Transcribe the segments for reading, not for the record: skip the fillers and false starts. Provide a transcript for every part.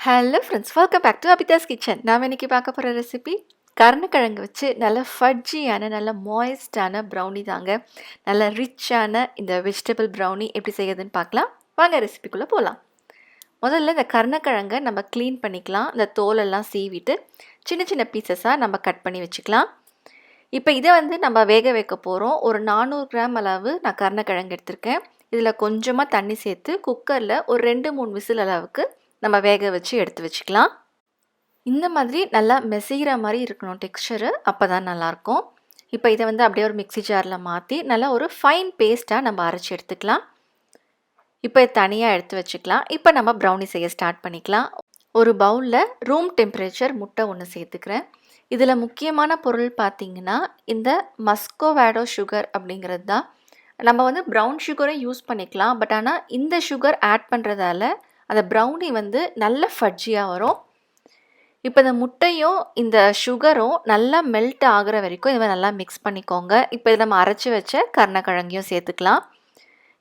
Hello friends, welcome back to Abitha's kitchen. நாம் இன்றைக்கி பார்க்க போகிற ரெசிபி கருணக்கிழங்கு வச்சு நல்ல ஃபட்ஜியான நல்ல மாய்ஸ்டான ப்ரௌனி தாங்க. நல்ல ரிச்சான இந்த வெஜிடபிள் ப்ரௌனி எப்படி செய்யறதுன்னு பார்க்கலாம். வாங்க ரெசிபிக்குள்ளே போகலாம். முதல்ல இந்த கருணக்கிழங்கை நம்ம க்ளீன் பண்ணிக்கலாம். இந்த தோலெல்லாம் சீவிட்டு சின்ன சின்ன பீசஸாக நம்ம கட் பண்ணி வச்சுக்கலாம். இப்போ இதை நம்ம வேக வைக்க போகிறோம். ஒரு 400 கிராம் அளவு நான் கருணக்கிழங்கு எடுத்திருக்கேன். இதில் கொஞ்சமாக தண்ணி சேர்த்து குக்கரில் ஒரு 2-3 விசில் அளவுக்கு நம்ம வேக வச்சு எடுத்து வச்சுக்கலாம். இந்த மாதிரி நல்லா மெசிகிற மாதிரி இருக்கணும் டெக்ஸ்சரு, அப்போ தான் நல்லாயிருக்கும். இப்போ இதை அப்படியே ஒரு மிக்ஸி ஜாரில் மாற்றி நல்லா ஒரு ஃபைன் பேஸ்ட்டாக நம்ம அரைச்சி எடுத்துக்கலாம். இப்போ தனியாக எடுத்து வச்சுக்கலாம். இப்போ நம்ம ப்ரௌனி செய்ய ஸ்டார்ட் பண்ணிக்கலாம். ஒரு பவுலில் ரூம் டெம்பரேச்சர் முட்டை ஒன்று சேர்த்துக்கிறேன். இதில் முக்கியமான பொருள் பார்த்திங்கன்னா இந்த மஸ்கோவேடோ சுகர் அப்படிங்கிறது தான். நம்ம ப்ரௌன் சுகரை யூஸ் பண்ணிக்கலாம். பட் ஆனால் இந்த சுகர் ஆட் பண்ணுறதால அந்த ப்ரௌனி நல்ல ஃபட்ஜியாக வரும். இப்போ இந்த முட்டையும் இந்த சுகரும் நல்லா மெல்ட் ஆகிற வரைக்கும் இதை நல்லா மிக்ஸ் பண்ணிக்கோங்க. இப்போ இதை நம்ம அரைச்சி வச்ச கருணக்கிழங்கையும் சேர்த்துக்கலாம்.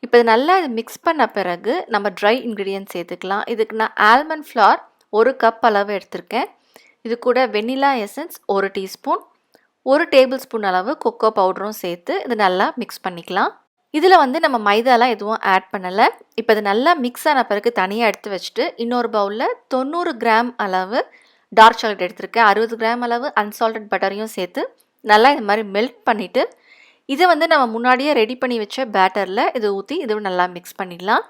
இப்போ இது நல்லா மிக்ஸ் பண்ண பிறகு நம்ம ட்ரை இன்க்ரீடியன்ட் சேர்த்துக்கலாம். இதுக்கு நான் ஆல்மண்ட் ஃப்ளார் 1 கப் அளவு எடுத்திருக்கேன். இது கூட vanilla essence 1 teaspoon, 1 table spoon அளவு கொக்கோ பவுடரும் சேர்த்து இது நல்லா மிக்ஸ் பண்ணிக்கலாம். இதில் நம்ம மைதாலாம் எதுவும் ஆட் பண்ணலை. இப்போ இது நல்லா மிக்ஸ் ஆன பிறகு தனியாக எடுத்து வச்சுட்டு இன்னொரு பவுலில் 90 கிராம் அளவு டார்க் சாக்லேட் எடுத்திருக்கேன். 60 கிராம் அளவு அன்சால்டட் பட்டரையும் சேர்த்து நல்லா இது மாதிரி மெல்ட் பண்ணிவிட்டு இதை நம்ம முன்னாடியே ரெடி பண்ணி வச்ச பேட்டரில் இதை ஊற்றி இது நல்லா மிக்ஸ் பண்ணிடலாம்.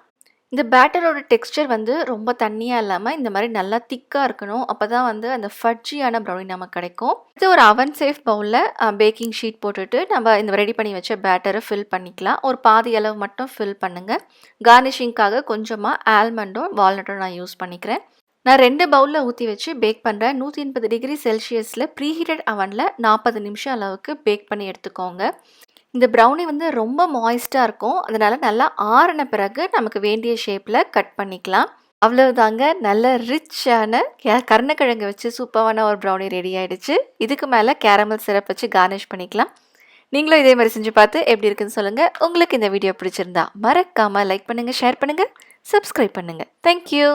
இந்த பேட்டரோட டெக்ஸ்சர் ரொம்ப தண்ணியாக இல்லாமல் இந்த மாதிரி நல்லா திக்காக இருக்கணும். அப்போ தான் அந்த ஃபட்ஜியான ப்ரௌனி நமக்கு கிடைக்கும். இது ஒரு அவன் சேஃப் பவுலில் பேக்கிங் ஷீட் போட்டுட்டு நம்ம இந்த ரெடி பண்ணி வச்ச பேட்டரை ஃபில் பண்ணிக்கலாம். ஒரு பாதி அளவு மட்டும் ஃபில் பண்ணுங்கள். கார்னிஷிங்காக கொஞ்சமாக ஆல்மண்டும் வால்நட்டும் நான் யூஸ் பண்ணிக்கிறேன். நான் 2 பவுலில் ஊற்றி வச்சு பேக் பண்ணுறேன். 180 டிகிரி செல்சியஸில் ப்ரீஹீட்டட் அவனில் 40 நிமிஷம் அளவுக்கு பேக் பண்ணி எடுத்துக்கோங்க. இந்த ப்ரௌனி ரொம்ப மாய்ஸ்டாக இருக்கும். அதனால் நல்லா ஆறின பிறகு நமக்கு வேண்டிய ஷேப்பில் கட் பண்ணிக்கலாம். அவ்வளவுதாங்க, நல்ல ரிச்சான கருணக்கிழங்கு வச்சு சூப்பரான ஒரு ப்ரௌனி ரெடி ஆகிடுச்சு. இதுக்கு மேலே கேரமல் சிரப் வச்சு கார்னிஷ் பண்ணிக்கலாம். நீங்களும் இதே மாதிரி செஞ்சு பார்த்து எப்படி இருக்குன்னு சொல்லுங்கள். உங்களுக்கு இந்த வீடியோ பிடிச்சிருந்தா மறக்காமல் லைக் பண்ணுங்கள், ஷேர் பண்ணுங்கள், சப்ஸ்கிரைப் பண்ணுங்கள். தேங்க்யூ.